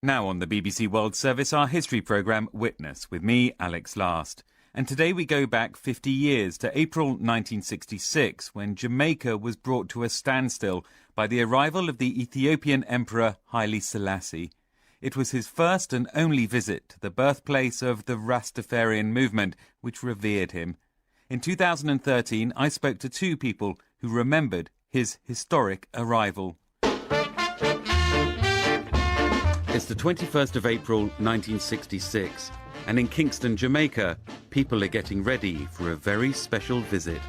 Now on the BBC World Service, our history programme Witness, with me, Alex Last. And today we go back 50 years to April 1966, when Jamaica was brought to a standstill by the arrival of the Ethiopian Emperor Haile Selassie. It was his first and only visit to the birthplace of the Rastafarian movement, which revered him. In 2013, I spoke to two people who remembered his historic arrival. It's the 21st of April 1966, and in Kingston, Jamaica, people are getting ready for a very special visit.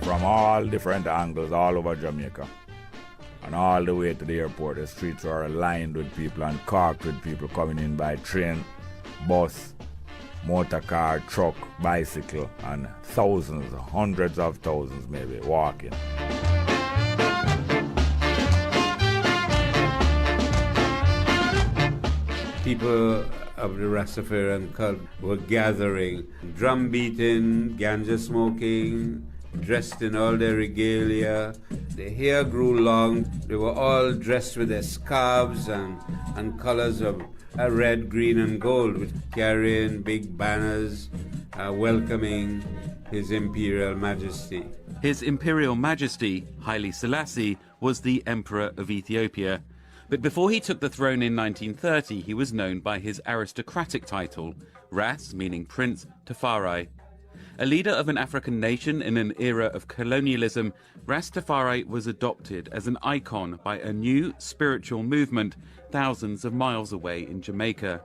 From all different angles all over Jamaica and all the way to the airport, the streets are lined with people and carked with people coming in by train, bus, motor car, truck, bicycle, and thousands, hundreds of thousands maybe, walking. People of the Rastafarian cult were gathering, drum beating, ganja smoking, dressed in all their regalia. Their hair grew long. They were all dressed with their scarves and colors of red, green, and gold, carrying big banners welcoming His Imperial Majesty. His Imperial Majesty, Haile Selassie, was the Emperor of Ethiopia. But before he took the throne in 1930, he was known by his aristocratic title, Ras, meaning Prince, Tafari. A leader of an African nation in an era of colonialism, Rastafari was adopted as an icon by a new spiritual movement thousands of miles away in Jamaica.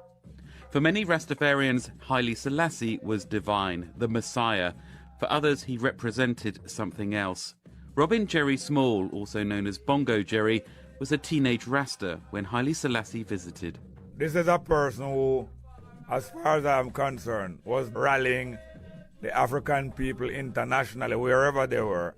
For many Rastafarians, Haile Selassie was divine, the Messiah. For others, he represented something else. Robin Jerry Small, also known as Bongo Jerry, was a teenage Rasta when Haile Selassie visited. This is a person who, as far as I'm concerned, was rallying the African people internationally, wherever they were,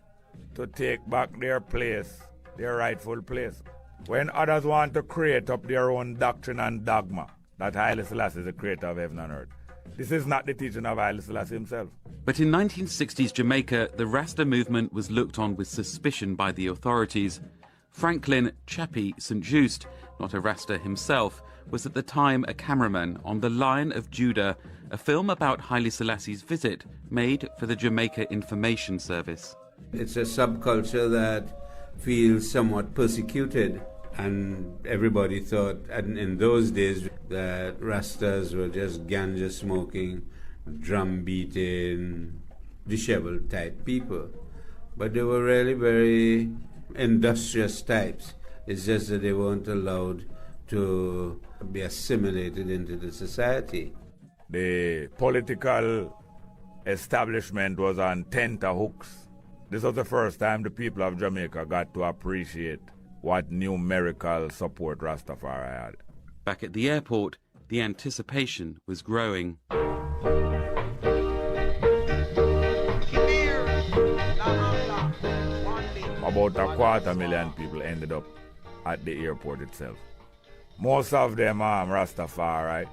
to take back their place, their rightful place. When others want to create up their own doctrine and dogma, that Haile Selassie is the creator of heaven and earth. This is not the teaching of Haile Selassie himself. But in 1960s Jamaica, the Rasta movement was looked on with suspicion by the authorities. Franklin Chappie St. Just, not a Rasta himself, was at the time a cameraman on The Lion of Judah, a film about Haile Selassie's visit made for the Jamaica Information Service. It's a subculture that feels somewhat persecuted, and everybody thought in those days that Rastas were just ganja smoking, drum beating, disheveled type people. But they were really very industrious types. It's just that they weren't allowed to be assimilated into the society. The political establishment was on tenterhooks. This was the first time the people of Jamaica got to appreciate what numerical support Rastafari had. Back at the airport, the anticipation was growing. About 250,000 people ended up at the airport itself. Most of them are Rastafari,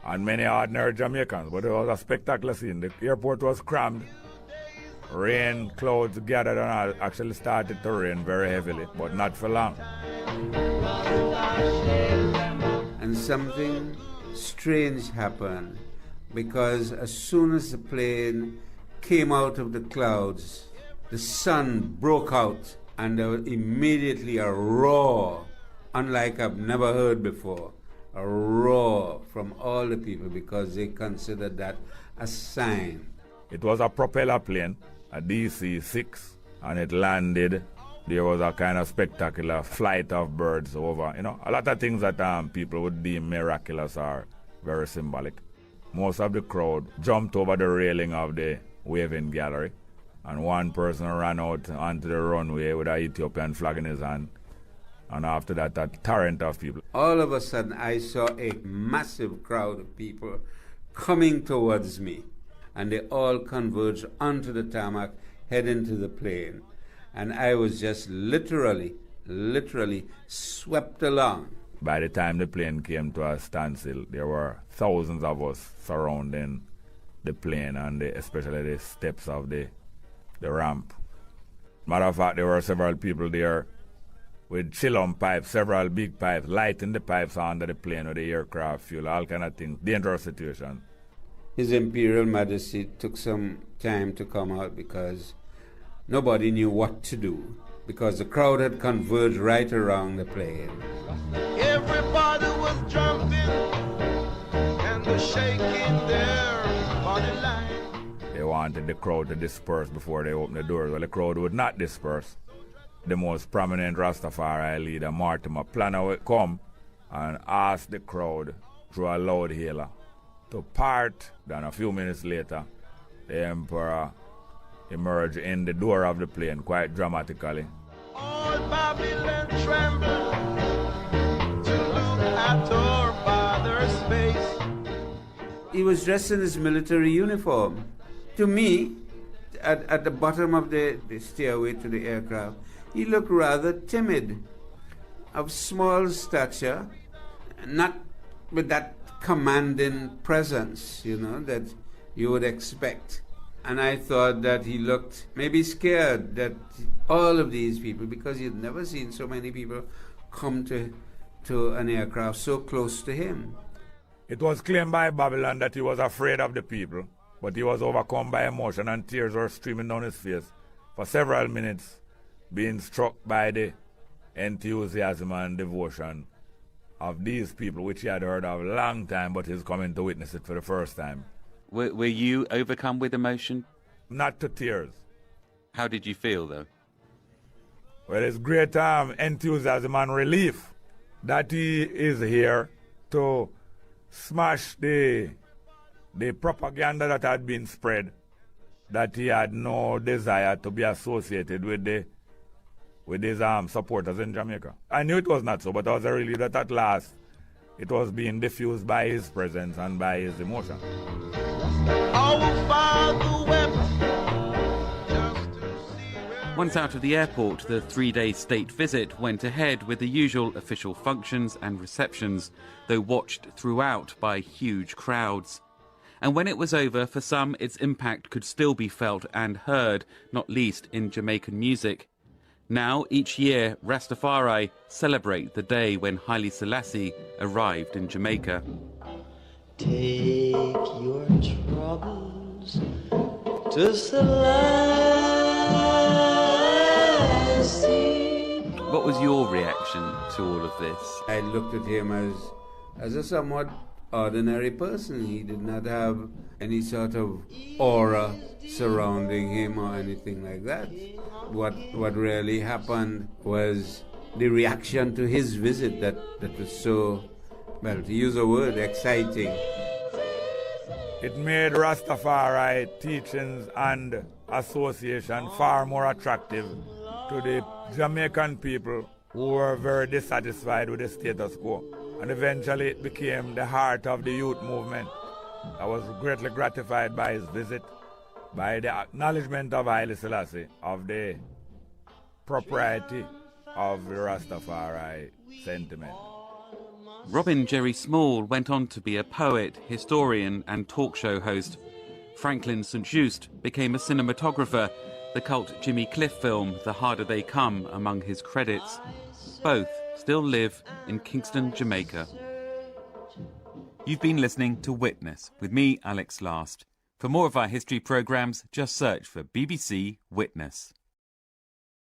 and many ordinary Jamaicans, but it was a spectacular scene. The airport was crammed. Rain, clouds gathered, and it actually started to rain very heavily, but not for long. And something strange happened, because as soon as the plane came out of the clouds, the sun broke out, and there was immediately a roar, unlike I've never heard before, a roar from all the people, because they considered that a sign. It was a propeller plane, a DC-6, and it landed. There was a kind of spectacular flight of birds over. You know, a lot of things that people would deem miraculous are very symbolic. Most of the crowd jumped over the railing of the waving gallery, and one person ran out onto the runway with an Ethiopian flag in his hand. And after that, a torrent of people. All of a sudden, I saw a massive crowd of people coming towards me, and they all converged onto the tarmac, heading to the plane. And I was just literally swept along. By the time the plane came to a standstill, there were thousands of us surrounding the plane, and especially the steps of the ramp. Matter of fact, there were several people there with chill-on pipes, several big pipes, lighting the pipes under the plane with the aircraft fuel, all kind of things. Dangerous situation. His Imperial Majesty took some time to come out because nobody knew what to do, because the crowd had converged right around the plane. Everybody was jumping and was shaking their body line. They wanted the crowd to disperse before they opened the doors. Well, the crowd would not disperse. The most prominent Rastafari leader, Mortimer Planner, would come and ask the crowd through a loud hailer to part. Then a few minutes later, the emperor emerged in the door of the plane quite dramatically. All Babylon trembled to look at our father's face. He was dressed in his military uniform. To me, at the bottom of the stairway to the aircraft, he looked rather timid, of small stature, not with that commanding presence, that you would expect. And I thought that he looked maybe scared that all of these people, because he'd never seen so many people come to an aircraft so close to him. It was claimed by Babylon that he was afraid of the people, but he was overcome by emotion and tears were streaming down his face for several minutes, being struck by the enthusiasm and devotion of these people, which he had heard of a long time, but he's coming to witness it for the first time. Were you overcome with emotion? Not to tears. How did you feel, though? Well, it's great enthusiasm and relief that he is here to smash the propaganda that had been spread, that he had no desire to be associated with his supporters in Jamaica. I knew it was not so, but I was a relief that at last it was being diffused by his presence and by his emotion. Our father wept just to see where. Once out of the airport, the 3-day state visit went ahead with the usual official functions and receptions, though watched throughout by huge crowds. And when it was over, for some, its impact could still be felt and heard, not least in Jamaican music. Now, each year, Rastafari celebrate the day when Haile Selassie arrived in Jamaica. Take your troubles to Selassie. What was your reaction to all of this? I looked at him as a somewhat ordinary person. He did not have any sort of aura surrounding him or anything like that. What really happened was the reaction to his visit that was so, well, to use a word, exciting. It made Rastafari teachings and association far more attractive to the Jamaican people who were very dissatisfied with the status quo. And eventually it became the heart of the youth movement. I was greatly gratified by his visit, by the acknowledgement of Haile Selassie, of the propriety of the Rastafari sentiment. Robin Jerry Small went on to be a poet, historian and talk show host. Franklin St. Just became a cinematographer, the cult Jimmy Cliff film The Harder They Come among his credits. Both still live in Kingston, Jamaica. You've been listening to Witness with me, Alex Last. For more of our history programmes, just search for BBC Witness.